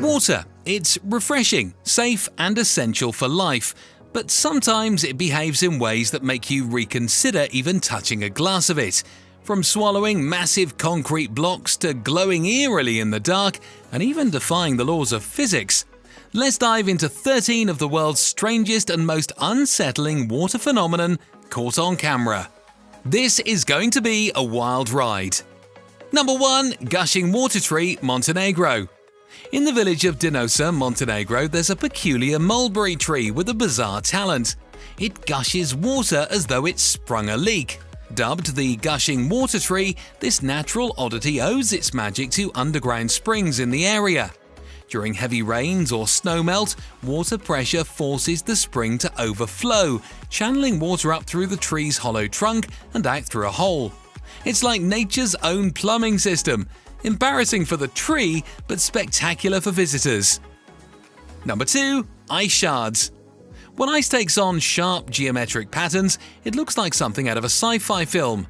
Water. It's refreshing, safe, and essential for life, but sometimes it behaves in ways that make you reconsider even touching a glass of it. From swallowing massive concrete blocks to glowing eerily in the dark and even defying the laws of physics. Let's dive into 13 of the world's strangest and most unsettling water phenomenon caught on camera. This is going to be a wild ride. Number 1. Gushing Water Tree, Montenegro. In the village of Dinosa, Montenegro, there's a peculiar mulberry tree with a bizarre talent. It gushes water as though it sprung a leak. Dubbed the gushing water tree, this natural oddity owes its magic to underground springs in the area. During heavy rains or snowmelt, water pressure forces the spring to overflow, channeling water up through the tree's hollow trunk and out through a hole. It's like nature's own plumbing system. Embarrassing for the tree, but spectacular for visitors. Number 2. Ice shards. When ice takes on sharp geometric patterns, it looks like something out of a sci-fi film.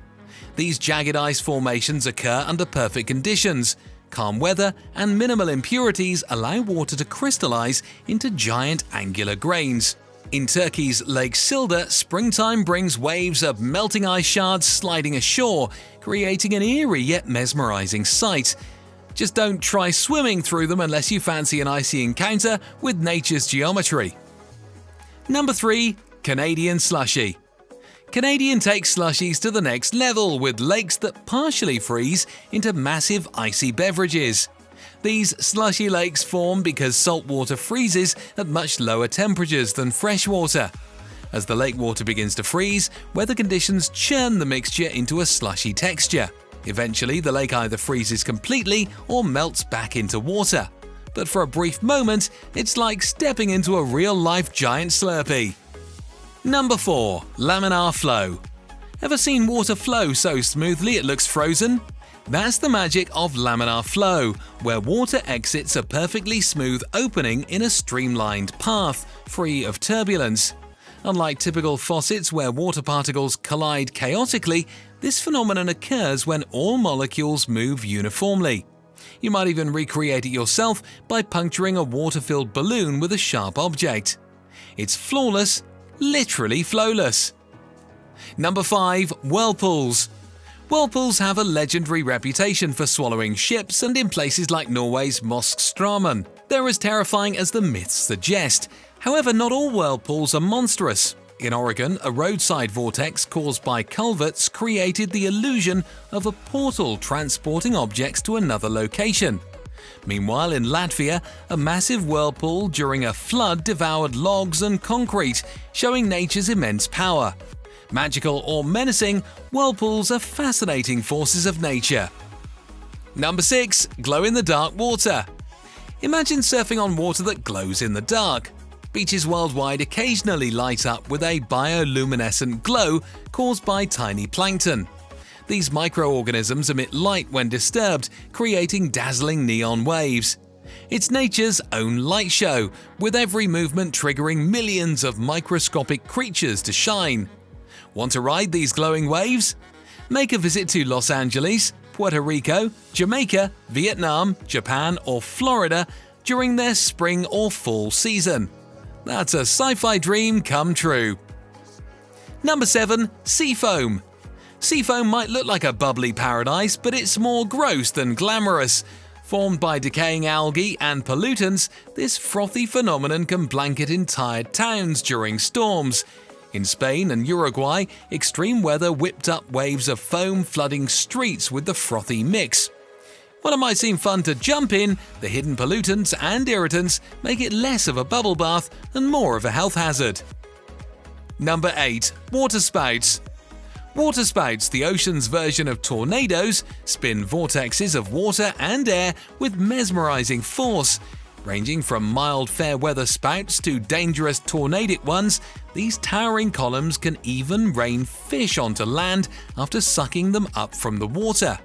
These jagged ice formations occur under perfect conditions. Calm weather and minimal impurities allow water to crystallize into giant angular grains. In Turkey's Lake Silda, springtime brings waves of melting ice shards sliding ashore, creating an eerie yet mesmerizing sight. Just don't try swimming through them unless you fancy an icy encounter with nature's geometry. Number 3. Canadian Slushy. Canadian takes slushies to the next level with lakes that partially freeze into massive icy beverages. These slushy lakes form because salt water freezes at much lower temperatures than fresh water. As the lake water begins to freeze, weather conditions churn the mixture into a slushy texture. Eventually, the lake either freezes completely or melts back into water. But for a brief moment, it's like stepping into a real-life giant Slurpee. Number 4. Laminar flow. Ever seen water flow so smoothly it looks frozen? That's the magic of laminar flow, where water exits a perfectly smooth opening in a streamlined path, free of turbulence. Unlike typical faucets where water particles collide chaotically, this phenomenon occurs when all molecules move uniformly. You might even recreate it yourself by puncturing a water-filled balloon with a sharp object. It's flawless, literally flowless. Number 5. Whirlpools. Whirlpools have a legendary reputation for swallowing ships, and in places like Norway's Moskstraumen, they're as terrifying as the myths suggest. However, not all whirlpools are monstrous. In Oregon, a roadside vortex caused by culverts created the illusion of a portal transporting objects to another location. Meanwhile, in Latvia, a massive whirlpool during a flood devoured logs and concrete, showing nature's immense power. Magical or menacing, whirlpools are fascinating forces of nature. Number 6. Glow-in-the-dark water. Imagine surfing on water that glows in the dark. Beaches worldwide occasionally light up with a bioluminescent glow caused by tiny plankton. These microorganisms emit light when disturbed, creating dazzling neon waves. It's nature's own light show, with every movement triggering millions of microscopic creatures to shine. Want to ride these glowing waves? Make a visit to Los Angeles, Puerto Rico, Jamaica, Vietnam, Japan, or Florida during their spring or fall season. That's a sci-fi dream come true. Number 7. Seafoam. Seafoam might look like a bubbly paradise, but it's more gross than glamorous. Formed by decaying algae and pollutants, this frothy phenomenon can blanket entire towns during storms. In Spain and Uruguay, extreme weather whipped up waves of foam flooding streets with the frothy mix. While it might seem fun to jump in, the hidden pollutants and irritants make it less of a bubble bath and more of a health hazard. Number 8. Waterspouts. Waterspouts, the ocean's version of tornadoes, spin vortexes of water and air with mesmerizing force. Ranging from mild fair weather spouts to dangerous tornadic ones, these towering columns can even rain fish onto land after sucking them up from the water.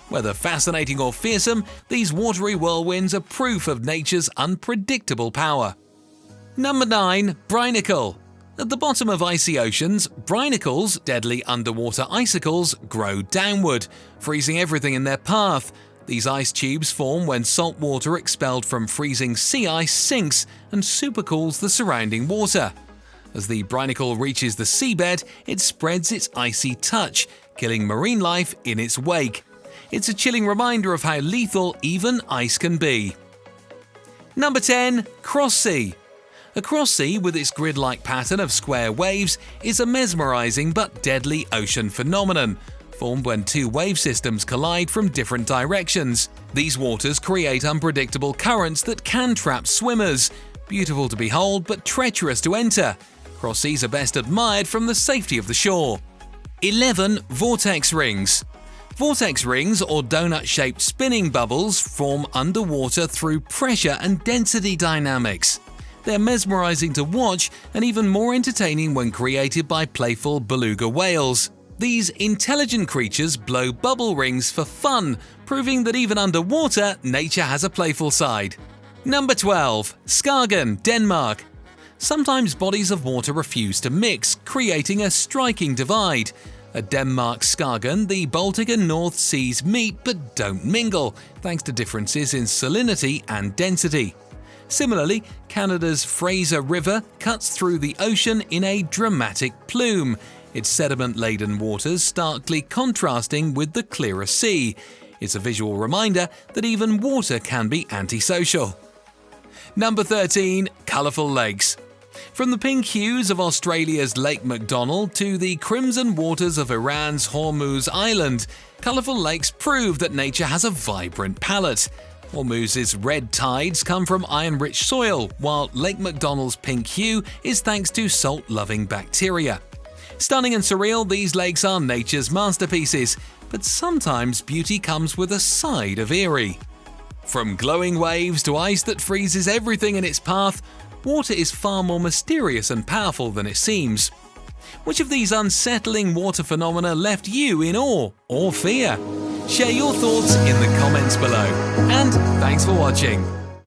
Whether fascinating or fearsome, these watery whirlwinds are proof of nature's unpredictable power. Number 9. Brinacle. At the bottom of icy oceans, brinicles, deadly underwater icicles, grow downward, freezing everything in their path. These ice tubes form when salt water expelled from freezing sea ice sinks and supercools the surrounding water. As the brinicle reaches the seabed, it spreads its icy touch, killing marine life in its wake. It's a chilling reminder of how lethal even ice can be. Number 10. Cross sea. A cross sea, with its grid-like pattern of square waves, is a mesmerizing but deadly ocean phenomenon, formed when two wave systems collide from different directions. These waters create unpredictable currents that can trap swimmers. Beautiful to behold, but treacherous to enter. Cross seas are best admired from the safety of the shore. 11. Vortex rings. Vortex rings, or donut-shaped spinning bubbles, form underwater through pressure and density dynamics. They're mesmerizing to watch and even more entertaining when created by playful beluga whales. These intelligent creatures blow bubble rings for fun, proving that even underwater, nature has a playful side. Number 12. Skagen, Denmark. Sometimes bodies of water refuse to mix, creating a striking divide. At Denmark's Skagen, the Baltic and North Seas meet but don't mingle, thanks to differences in salinity and density. Similarly, Canada's Fraser River cuts through the ocean in a dramatic plume, its sediment-laden waters starkly contrasting with the clearer sea. It's a visual reminder that even water can be antisocial. Number 13. Colourful lakes. From the pink hues of Australia's Lake McDonald to the crimson waters of Iran's Hormuz Island, colourful lakes prove that nature has a vibrant palette. Hormuz's red tides come from iron-rich soil, while Lake McDonald's pink hue is thanks to salt-loving bacteria. Stunning and surreal, these lakes are nature's masterpieces, but sometimes beauty comes with a side of eerie. From glowing waves to ice that freezes everything in its path, water is far more mysterious and powerful than it seems. Which of these unsettling water phenomena left you in awe or fear? Share your thoughts in the comments below. And thanks for watching.